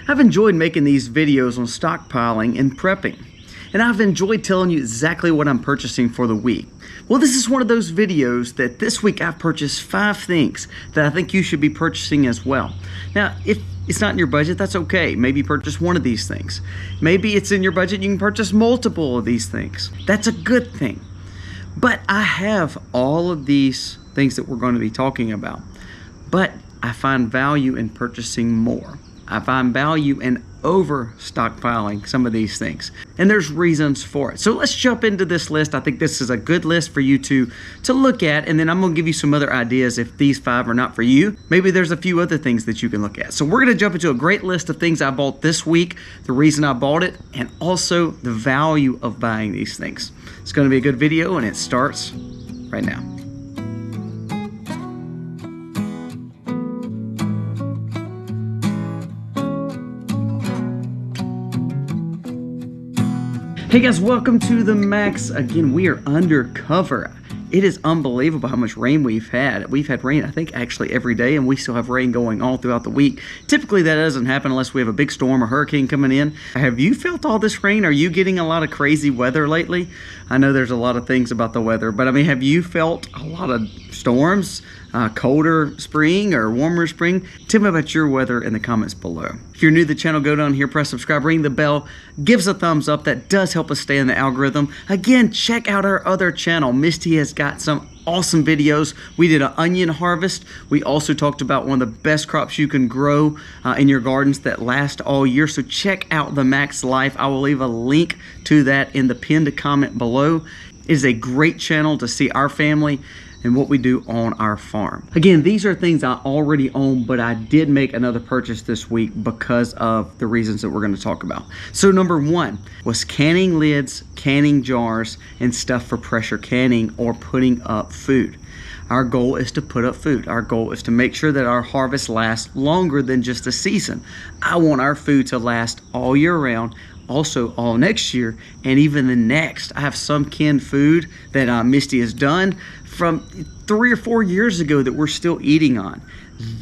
I've enjoyed making these videos on stockpiling and prepping, and I've enjoyed telling you exactly what I'm purchasing for the week. Well, this is one of those videos that this week I've purchased 5 things that I think you should be purchasing as well. Now, if it's not in your budget, that's okay. Maybe purchase one of these things. Maybe it's in your budget, you can purchase multiple of these things. That's a good thing. But I have all of these things that we're going to be talking about. But I find value in purchasing more. I find value in over stockpiling some of these things. And there's reasons for it. So let's jump into this list. I think this is a good list for you to look at. And then I'm going to give you some other ideas if these 5 are not for you. Maybe there's a few other things that you can look at. So we're going to jump into a great list of things I bought this week, the reason I bought it, and also the value of buying these things. It's going to be a good video, and it starts right now. Hey guys, welcome to the Max. Again, we are undercover. It is unbelievable how much rain we've had. We've had rain, I think, actually every day, and we still have rain going all throughout the week. Typically, that doesn't happen unless we have a big storm or hurricane coming in. Have you felt all this rain? Are you getting a lot of crazy weather lately? I know there's a lot of things about the weather, but I mean, have you felt a lot of storms? Colder spring or warmer spring? Tell me about your weather in the comments below. If you're new to the channel, go down here, press subscribe, ring the bell, give us a thumbs up. That does help us stay in the algorithm. Again, check out our other channel. Misty has got some awesome videos. We did an onion harvest. We also talked about one of the best crops you can grow in your gardens that last all year. So check out the Max Life. I will leave a link to that in the pinned comment below. It is a great channel to see our family and what we do on our farm. Again, these are things I already own, but I did make another purchase this week because of the reasons that we're going to talk about. So number 1 was canning lids, canning jars, and stuff for pressure canning or putting up food. Our goal is to put up food. Our goal is to make sure that our harvest lasts longer than just a season. I want our food to last all year round, also all next year, and even the next. I have some canned food that Misty has done from 3 or 4 years ago that we're still eating on.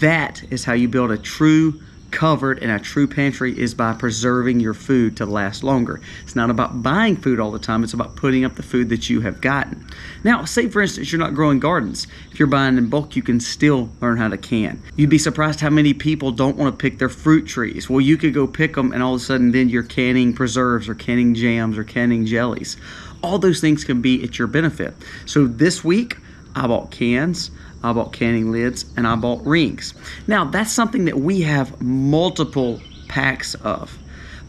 That is how you build a true covered and a true pantry, is by preserving your food to last longer. It's not about buying food all the time. It's about putting up the food that you have gotten. Now, say for instance, you're not growing gardens. If you're buying in bulk, you can still learn how to can. You'd be surprised how many people don't want to pick their fruit trees. Well, you could go pick them and all of a sudden then you're canning preserves or canning jams or canning jellies. All those things can be at your benefit. So this week, I bought cans, I bought canning lids, and I bought rings. Now, that's something that we have multiple packs of.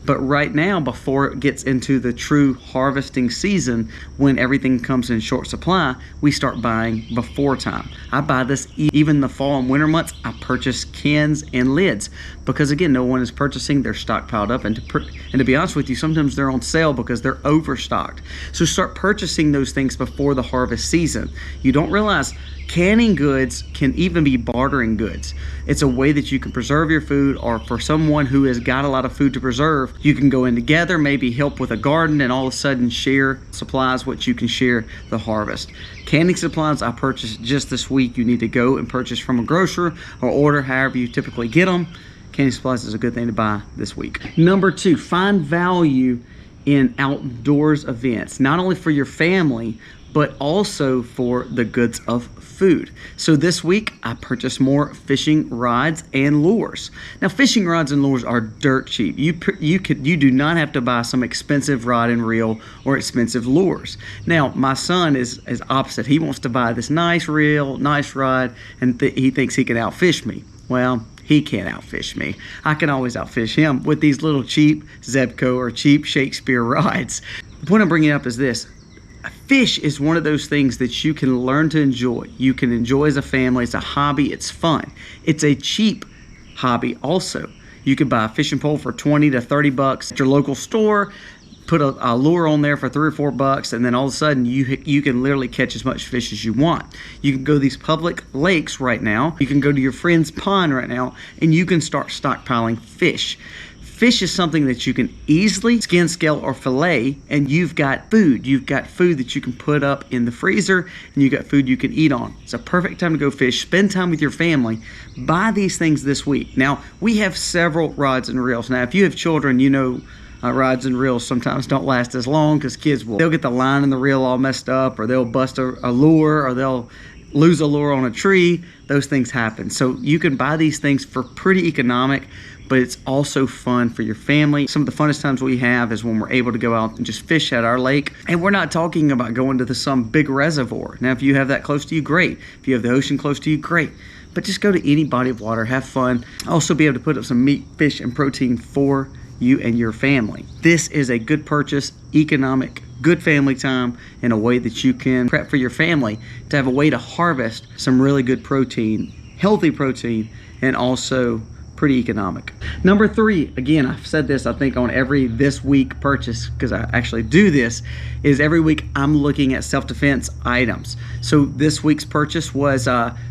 But right now, before it gets into the true harvesting season, when everything comes in short supply, we start buying before time. I buy this even the fall and winter months. I purchase cans and lids because, again, no one is purchasing. They're stockpiled up, and to be honest with you, sometimes they're on sale because they're overstocked. So start purchasing those things before the harvest season. You don't realize canning goods can even be bartering goods. It's a way that you can preserve your food, or for someone who has got a lot of food to preserve, you can go in together, maybe help with a garden, and all of a sudden share supplies, what you can share the harvest. Canning supplies I purchased just this week. You need to go and purchase from a grocer or order however you typically get them. Canning supplies is a good thing to buy this week. Number 2, find value in outdoors events, not only for your family, but also for the goods of food. So this week, I purchased more fishing rods and lures. Now, fishing rods and lures are dirt cheap. You do not have to buy some expensive rod and reel or expensive lures. Now, my son is opposite. He wants to buy this nice reel, nice rod, and he thinks he can outfish me. Well, he can't outfish me. I can always outfish him with these little cheap Zebco or cheap Shakespeare rods. The point I'm bringing up is this. Fish is one of those things that you can learn to enjoy. You can enjoy as a family. It's a hobby. It's fun. It's a cheap hobby also. You could buy a fishing pole for 20 to 30 bucks at your local store, put a lure on there for 3 or 4 bucks, and then all of a sudden you can literally catch as much fish as you want. You can go to these public lakes right now. You can go to your friend's pond right now, and you can start stockpiling fish. Fish is something that you can easily skin, scale, or fillet, and you've got food. You've got food that you can put up in the freezer, and you've got food you can eat on. It's a perfect time to go fish. Spend time with your family. Buy these things this week. Now, we have several rods and reels. Now, if you have children, you know rods and reels sometimes don't last as long because they'll get the line and the reel all messed up, or they'll bust a lure, or they'll lose a lure on a tree. Those things happen. So you can buy these things for pretty economic, but it's also fun for your family. Some of the funnest times we have is when we're able to go out and just fish at our lake. And we're not talking about going to some big reservoir. Now, if you have that close to you, great. If you have the ocean close to you, great. But just go to any body of water, have fun. Also be able to put up some meat, fish, and protein for you and your family. This is a good purchase, economic, good family time, in a way that you can prep for your family to have a way to harvest some really good protein, healthy protein, and also pretty economic. Number 3, again, I've said this I think on every this week purchase, because I actually do this, is every week I'm looking at self-defense items. So this week's purchase was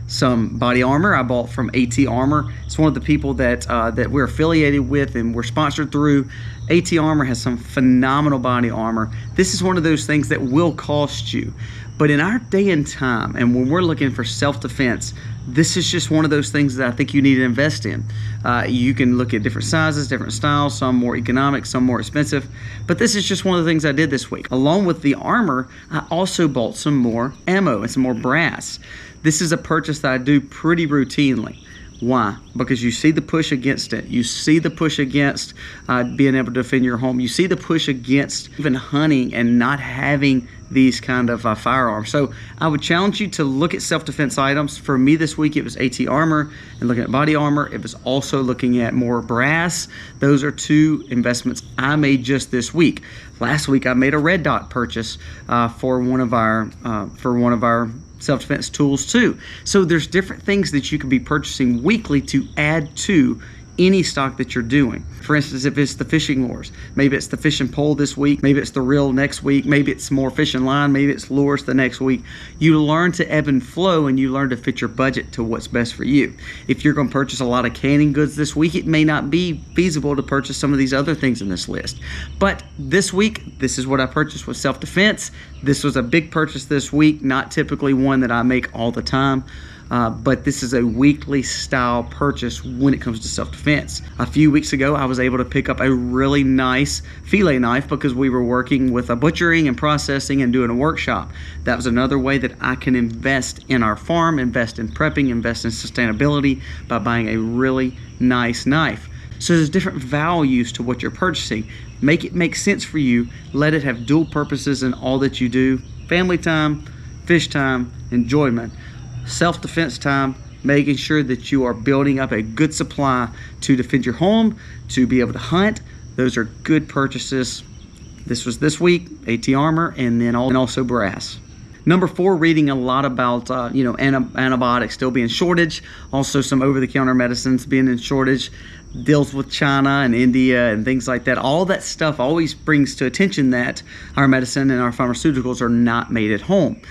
some body armor I bought from AT Armor. It's one of the people that we're affiliated with and we're sponsored through. AT Armor has some phenomenal body armor. This is one of those things that will cost you. But in our day and time, and when we're looking for self-defense, this is just one of those things that I think you need to invest in. You can look at different sizes, different styles, some more economic, some more expensive. But this is just one of the things I did this week. Along with the armor, I also bought some more ammo and some more brass. This is a purchase that I do pretty routinely. Why? Because you see the push against it. You see the push against being able to defend your home. You see the push against even hunting and not having these kind of firearms. So I would challenge you to look at self-defense items. For me this week, it was AT Armor, and looking at body armor, it was also looking at more brass. Those are 2 investments I made just this week. Last week, I made a red dot purchase for one of our self-defense tools too. So there's different things that you could be purchasing weekly to add to any stock that you're doing. For instance, if it's the fishing lures, maybe it's the fishing pole this week, maybe it's the reel next week, maybe it's more fishing line, maybe it's lures the next week. You learn to ebb and flow, and you learn to fit your budget to what's best for you. If you're going to purchase a lot of canning goods this week, it may not be feasible to purchase some of these other things in this list. But this week, this is what I purchased with self-defense. This was a big purchase this week, not typically one that I make all the time. But this is a weekly style purchase when it comes to self-defense. A few weeks ago, I was able to pick up a really nice fillet knife because we were working with a butchering and processing and doing a workshop. That was another way that I can invest in our farm, invest in prepping, invest in sustainability by buying a really nice knife. So there's different values to what you're purchasing. Make it make sense for you. Let it have dual purposes in all that you do. Family time, fish time, enjoyment. Self-defense time, making sure that you are building up a good supply to defend your home, to be able to hunt. Those are good purchases. This was this week, AT Armor, and then also brass. Number 4, reading a lot about antibiotics still being shortage, also some over-the-counter medicines being in shortage, deals with China and India and things like that. All that stuff always brings to attention that our medicine and our pharmaceuticals are not made at home.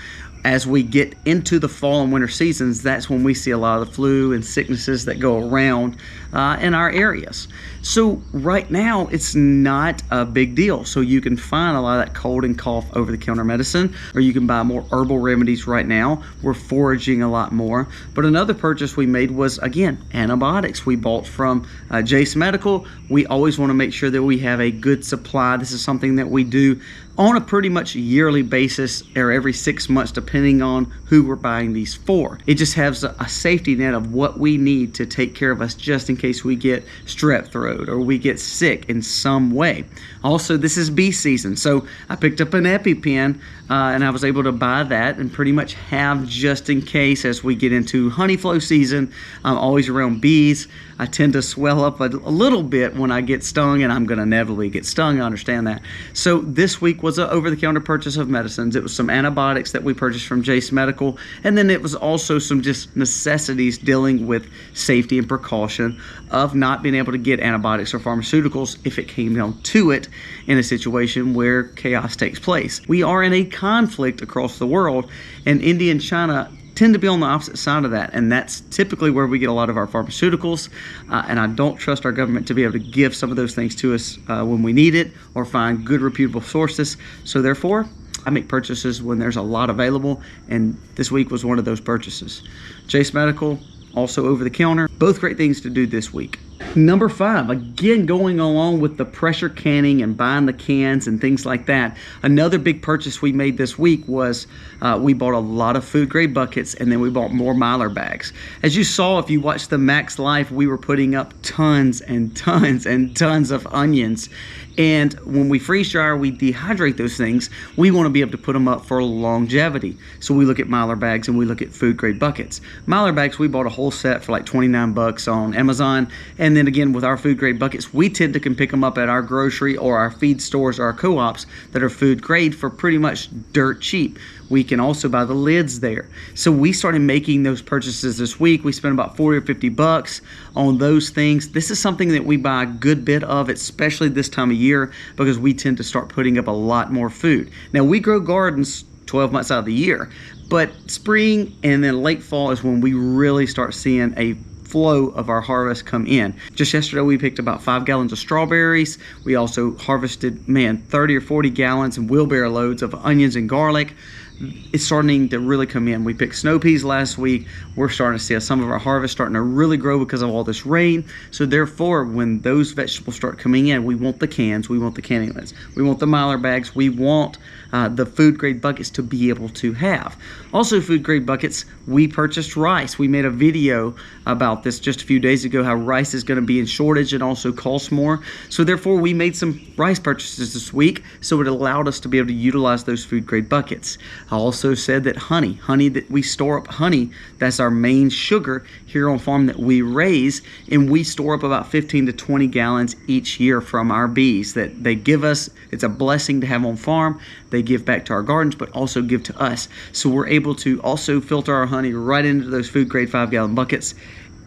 As we get into the fall and winter seasons, that's when we see a lot of the flu and sicknesses that go around in our areas. So right now, it's not a big deal. So you can find a lot of that cold and cough over-the-counter medicine, or you can buy more herbal remedies right now. We're foraging a lot more. But another purchase we made was, again, antibiotics. We bought from Jace Medical. We always want to make sure that we have a good supply. This is something that we do on a pretty much yearly basis, or every 6 months, depending on who we're buying these for. It just has a safety net of what we need to take care of us just in case we get strep throat or we get sick in some way. Also, this is bee season, so I picked up an EpiPen and I was able to buy that and pretty much have just in case as we get into honey flow season. I'm always around bees. I tend to swell up a little bit when I get stung, and I'm going to inevitably get stung. I understand that. So this week was an over-the-counter purchase of medicines. It was some antibiotics that we purchased from Jace Medical, and then it was also some just necessities dealing with safety and precaution of not being able to get antibiotics or pharmaceuticals if it came down to it in a situation where chaos takes place. We are in a conflict across the world, and India and China tend to be on the opposite side of that, and that's typically where we get a lot of our pharmaceuticals, and I don't trust our government to be able to give some of those things to us when we need it or find good reputable sources. So therefore, I make purchases when there's a lot available, and this week was one of those purchases. Chase Medical, also over the counter, both great things to do this week. Number 5, again, going along with the pressure canning and buying the cans and things like that, another big purchase we made this week was we bought a lot of food grade buckets, and then we bought more Mylar bags. As you saw, if you watched the Max Life, we were putting up tons and tons and tons of onions. And when we freeze dry or we dehydrate those things, we want to be able to put them up for longevity. So we look at Mylar bags and we look at food grade buckets. Mylar bags, we bought a whole set for like 29 bucks on Amazon. And then again, with our food grade buckets, we tend to can pick them up at our grocery or our feed stores or our co-ops that are food grade for pretty much dirt cheap. We can also buy the lids there. So we started making those purchases this week. We spent about 40 or 50 bucks on those things. This is something that we buy a good bit of, especially this time of year, because we tend to start putting up a lot more food. Now, we grow gardens 12 months out of the year, but spring and then late fall is when we really start seeing a flow of our harvest come in. Just yesterday we picked about 5 gallons of strawberries. We also harvested 30 or 40 gallons and wheelbarrow loads of onions and garlic. It's starting to really come in. We picked snow peas last week. We're starting to see some of our harvest starting to really grow because of all this rain. So therefore, when those vegetables start coming in, we want the cans, we want the canning lids, we want the Mylar bags, we want the food grade buckets to be able to have. Also, food grade buckets, we purchased rice. We made a video about this just a few days ago, how rice is going to be in shortage and also costs more. So therefore, we made some rice purchases this week, so it allowed us to be able to utilize those food grade buckets. I also said that honey that we store up, honey, that's our main sugar here on farm that we raise, and we store up about 15 to 20 gallons each year from our bees that they give us. It's a blessing to have on farm. They give back to our gardens, but also give to us. So we're able to also filter our honey right into those food grade 5-gallon buckets,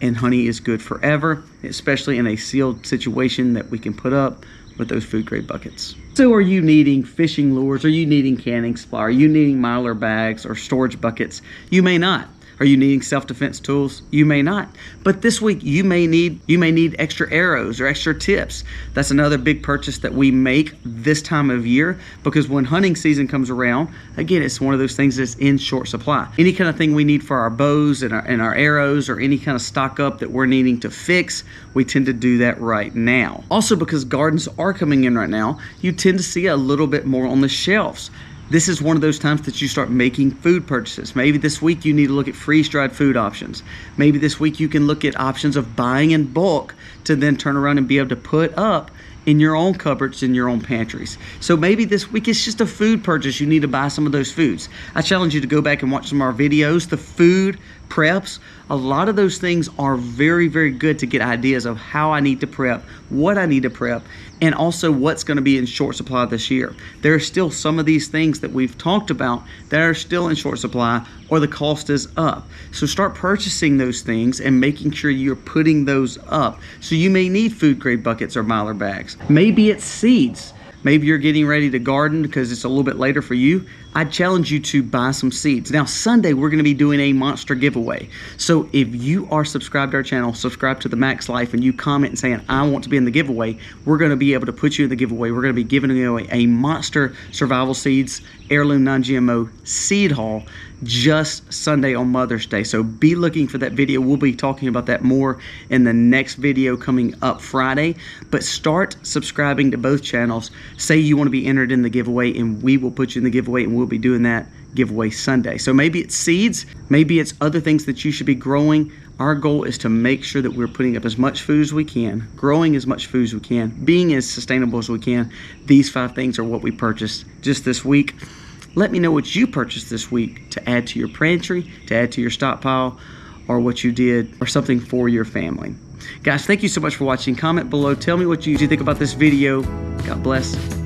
and honey is good forever, especially in a sealed situation that we can put up with those food grade buckets. So are you needing fishing lures? Are you needing canning supply? Are you needing Mylar bags or storage buckets? You may not. Are you needing self-defense tools? You may not. But this week you may need extra arrows or extra tips. That's another big purchase that we make this time of year, because when hunting season comes around, again, it's one of those things that's in short supply. Any kind of thing we need for our bows and our arrows, or any kind of stock up that we're needing to fix, we tend to do that right now. Also, because gardens are coming in right now, you tend to see a little bit more on the shelves. This is one of those times that you start making food purchases. Maybe this week you need to look at freeze-dried food options. Maybe this week you can look at options of buying in bulk to then turn around and be able to put up in your own cupboards, in your own pantries. So maybe this week it's just a food purchase. You need to buy some of those foods. I challenge you to go back and watch some of our videos, the food preps. A lot of those things are very, very good to get ideas of how I need to prep, what I need to prep, and also what's going to be in short supply this year. There are still some of these things that we've talked about that are still in short supply, or the cost is up. So start purchasing those things and making sure you're putting those up. So you may need food grade buckets or Mylar bags. Maybe it's seeds. Maybe you're getting ready to garden because it's a little bit later for you. I challenge you to buy some seeds. Now, Sunday, we're going to be doing a monster giveaway. So if you are subscribed to our channel, subscribe to the Max Life, and you comment and saying, I want to be in the giveaway, we're going to be able to put you in the giveaway. We're going to be giving away a monster survival seeds, heirloom non-GMO seed haul just Sunday on Mother's Day. So be looking for that video. We'll be talking about that more in the next video coming up Friday. But start subscribing to both channels. Say you want to be entered in the giveaway, and we will put you in the giveaway, and we'll be doing that giveaway Sunday. So maybe it's seeds, maybe it's other things that you should be growing. Our goal is to make sure that we're putting up as much food as we can, growing as much food as we can, being as sustainable as we can. These 5 things are what we purchased just this week. Let me know what you purchased this week to add to your pantry, to add to your stockpile, or what you did, or something for your family. Guys, thank you so much for watching. Comment below. Tell me what you think about this video. God bless.